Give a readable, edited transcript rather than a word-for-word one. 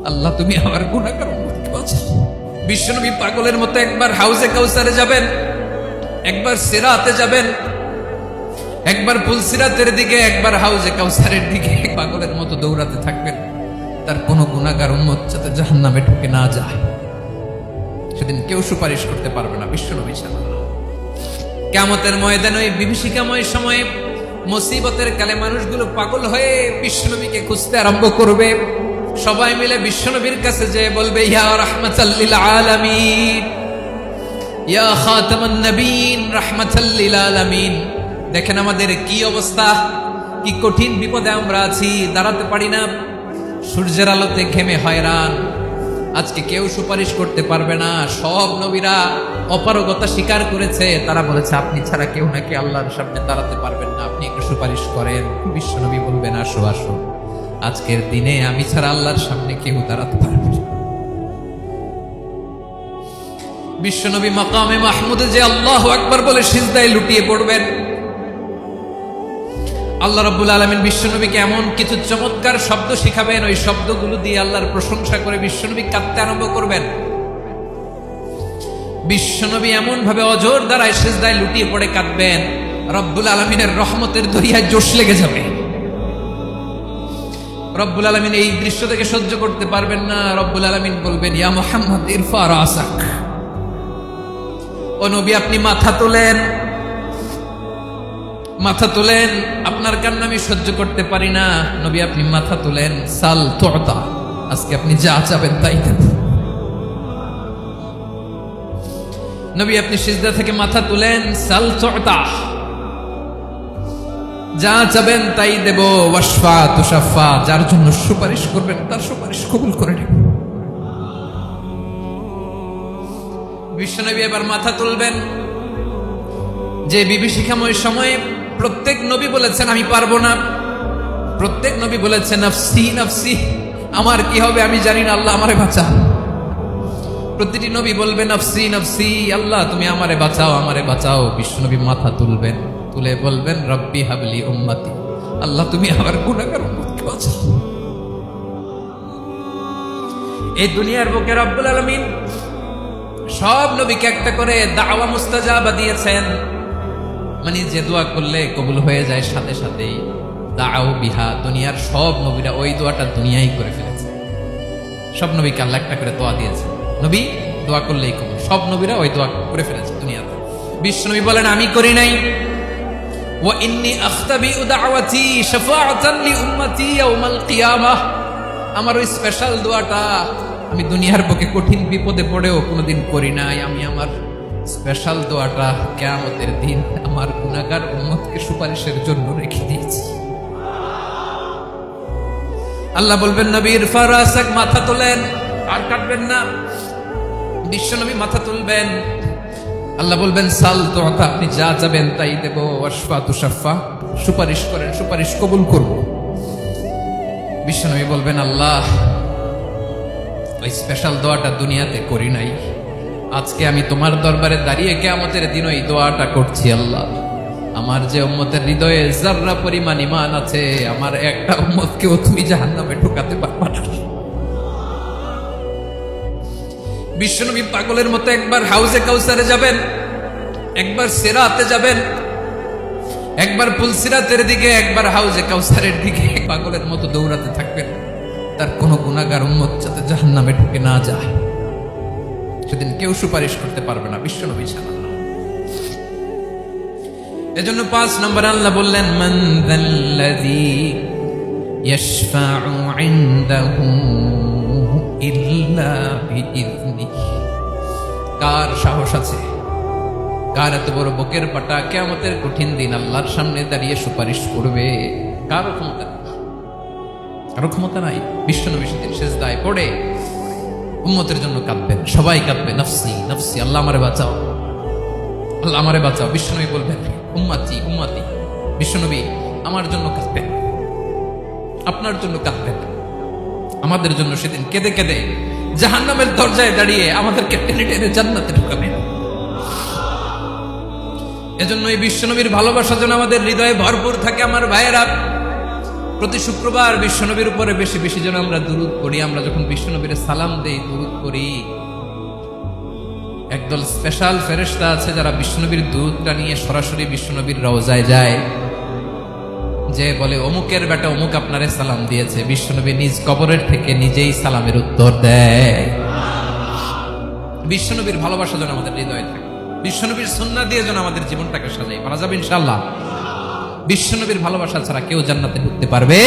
আল্লাহ তুমি আমার গুনাহগার উম্মতকে বাঁচাও। বিশ্বনবী পাগলের মতো একবার হাউজে কাউসারে যাবেন, একবার সিরাতে যাবেন, একবার পুলসিরাতের দিকে, একবার হাউজে কাউসারের দিকে পাগলের মতো দৌড়াতে থাকবেন। তার কোনো গুনাহগার উম্মত যাতে জাহান্নামে ঢুকে না যায়, সেদিন কেউ সুপারিশ করতে পারবে না বিশ্বনবী ছাড়া। কিয়ামতের ময়দানে ওই বিভীষিকাময় সময়ে মুসিবতের কালে মানুষগুলো পাগল হয়ে বিশ্বনবীকে খুঁজতে আরম্ভ করবে। সবাই মিলে বিশ্বনবীর কাছে যেয়ে বলবে, ইয়া রাহমাতাল লিল আলামিন, ইয়া খাতামান নবীন, রাহমাতাল লিল আলামিন। দেখেন আমাদের কি অবস্থা, কি কঠিন বিপদে আমরা আছি, দাঁড়াতে পারি না, সূর্যের আলোতে ঘেমে হয়রান। আজকে কেউ সুপারিশ করতে পারবে না। সব নবীরা অপারগতা স্বীকার করেছে, তারা বলেছে আপনি ছাড়া কেউ নাকি আল্লাহর সামনে দাঁড়াতে পারবেন না, আপনি একটু সুপারিশ করেন। বিশ্বনবী বলবেন, আসো আসো, আজকের দিনে আমি ছাড়া আল্লাহর সামনে কেউ দাঁড়াতে পারবে না। বিশ্বনবী মাকামে মাহমুদে যে আল্লাহু আকবার বলে সিজদায় লুটিয়ে পড়বেন, আল্লাহ রাব্বুল আলামিন বিশ্বনবীকে এমন কিছু চমৎকার শব্দ শিখাবেন, ওই শব্দগুলো দিয়ে আল্লাহর প্রশংসা করে বিশ্বনবী কাঁদতে আরম্ভ করবেন। বিশ্বনবী এমন ভাবে অজর দ্বারায় সিজদায় লুটিয়ে পড়ে কাঁদবেন, রব্বুল আলামিনের রহমতের দরিয়ায় জোশ লেগে যাবে। রব্বুল আলামিন এই দৃশ্য থেকে সহ্য করতে পারবেন না। রব্বুল আলামিন বলবেন, ইয়া মুহাম্মদ ইরফা রাসাক, ও নবী আপনি মাথা তোলেন, মাথা তোলেন, আপনার কান্না আমি সহ্য করতে পারি না। নবী আপনি মাথা তোলেন, সাল তুতা, আজকে আপনি যা চাবেন তাই দেব। নবী আপনি সিজদা থেকে মাথা তুলেন, সাল তুতা, যা চাবেন তাই দেব। ওয়াশফা তুশাফা, যার জন্য সুপারিশ করবেন তার সুপারিশ কবুল করে নেব। বিশ্বনবী এবার মাথা তুলবেন। যে বিভীষিকাময় সময়ে প্রত্যেক নবী বলেছেন আমি পারবো না, প্রত্যেক নবী বলেছেন নাফসি নাফসি, আমার কি হবে আমি জানি না, আল্লাহ আমারে বাঁচাও। প্রতিটি নবী বলবে নাফসি নাফসি, আল্লাহ তুমি আমারে বাঁচাও, আমারে বাঁচাও। বিশ্বনবী মাথা তুলবেন, তুলে বলবেন রব্বি হাবলি উম্মতি, আল্লাহ তুমি আমার গুনাহগার উম্মতকে বাঁচাও। এই দুনিয়ার বুকে রব্বুল আলামিন সব নবীকে একটা করে দাওয়া মুস্তাজাবা দিয়েছেন, মানে যে দোয়া করলে কবুল হয়ে যায় সাথে সাথেই। দাও বিহা, দুনিয়ার সব নবীরা ওই দোয়াটা দুনিয়ায় করে ফেলেছে। সব নবীকে আল্লাহ একটা করে দোয়া দিয়েছে, নবী দোয়া করলেই কবুল। সব নবীরা ওই দোয়া করে ফেলেছে দুনিয়াতে। বিশ্বনবী বলেন আমি করি নাই। ওয়া ইন্নী আখতাবিউ দাওয়াতি শাফাআতান লি উম্মতি ইয়াউমাল কিয়ামাহ, আমার ওই স্পেশাল দোয়াটা আমি দুনিয়ার বুকে কঠিন বিপদে পড়েও কোনোদিন করি নাই। আমি আমার স্পেশাল দোয়াটা কিয়ামতের দিন আমার গুনাহগার উম্মতকে সুপারিশের জন্য রেখে দিয়েছি। আল্লাহ বলবেন নবী ইরফা রাসাক, মাথা তোলেন, আর কাটবেন না। বিশ্বনবী মাথা তুলবেন, আল্লাহ বলবেন সাল তুতা, আপনি যা চাবেন তাই দেব। ওয়াশফা তুশাফা, সুপারিশ করেন, সুপারিশ কবুল করব। বিশ্বনবী বলবেন আল্লাহ ওই স্পেশাল দোয়াটা দুনিয়াতে করি নাই, আজকে আমি তোমার দরবারে দাঁড়িয়ে কিয়ামতের দিন ওই দোয়াটা করছি। আল্লাহ আমার যে উম্মতের হৃদয়ে যাররা পরিমাণ ঈমান আছে, আমার একটা উম্মতকেও তুমি জাহান্নামে ঢোকাতে পারবা না। বিশ্বনবী পাগলের মতো একবার হাউজে কাউসারে যাবেন, একবার সিরাতে যাবেন, একবার পুলসিরাতের দিকে, একবার হাউজে কাউসারের দিকে পাগলের মতো দৌড়াতে থাকবেন। তার কোনো গুনাহগার উম্মত যাতে জাহান্নামে ঢুকে না যায়, সেদিন কেউ সুপারিশ করতে পারবে না বিশ্বনবী ছাড়া। এজন্য 5 নম্বর আল্লাহ বললেন মান যাল্লাযী ইয়াশফাউ ইনদাহু ইল্লা বিইযনিহি, কার সাহস আছে, কার এত বড় বুকের পাটা কিয়ামতের কঠিন দিন আল্লাহর সামনে দাঁড়িয়ে সুপারিশ করবে? কারো ক্ষমতা নেই, কারো ক্ষমতা নাই। বিশ্বনবী সেদিন সিজদায় পড়ে উম্মতের জন্য কাঁদবেন, সবাই কাঁদবে নাফসি নাফসি, আল্লাহ আমারে বাঁচাও, আল্লাহ আমারে বাঁচাও। বিশ্বনবী বলবেন উম্মতি উম্মতি, বিশ্বনবী আমার জন্য কাঁদবেন, আপনার জন্য কাঁদবেন, আমাদের জন্য সেদিন কেঁদে কেঁদে জাহান্নামের দরজায় দাঁড়িয়ে আমাদেরকে টেনে টেনে জান্নাতে ঢুকাবেন। এজন্য এই বিশ্বনবীর ভালোবাসা যেন আমাদের হৃদয়ে ভরপুর থাকে। আমার ভাইয়েরা, প্রতি শুক্রবার বিশ্বনবীর উপরে বেশি বেশি যেন আমরা দুরূদ পড়ি। আমরা যখন বিশ্বনবীর সালাম দেই, দুরূদ পড়ি, একদল স্পেশাল ফেরেশতা আছে যারা বিশ্বনবীর দুরূদটা নিয়ে সরাসরি বিশ্বনবীর রওজায় যায়, যে বলে অমুকের বেটা অমুক আপনারে সালাম দিয়েছে। বিশ্বনবী নিজ কবরের থেকে নিজেই সালামের উত্তর দেয়। বিশ্বনবীর ভালোবাসা যেন আমাদের হৃদয়ে থাকে, বিশ্বনবীর সুন্নাহ দিয়ে যেন আমাদের জীবনটাকে সাজাই। পারা যাবে ইনশাআল্লাহ। বিশ্বনবীর ভালোবাসা ছাড়া কেউ জান্নাতে ঢুকতে পারবে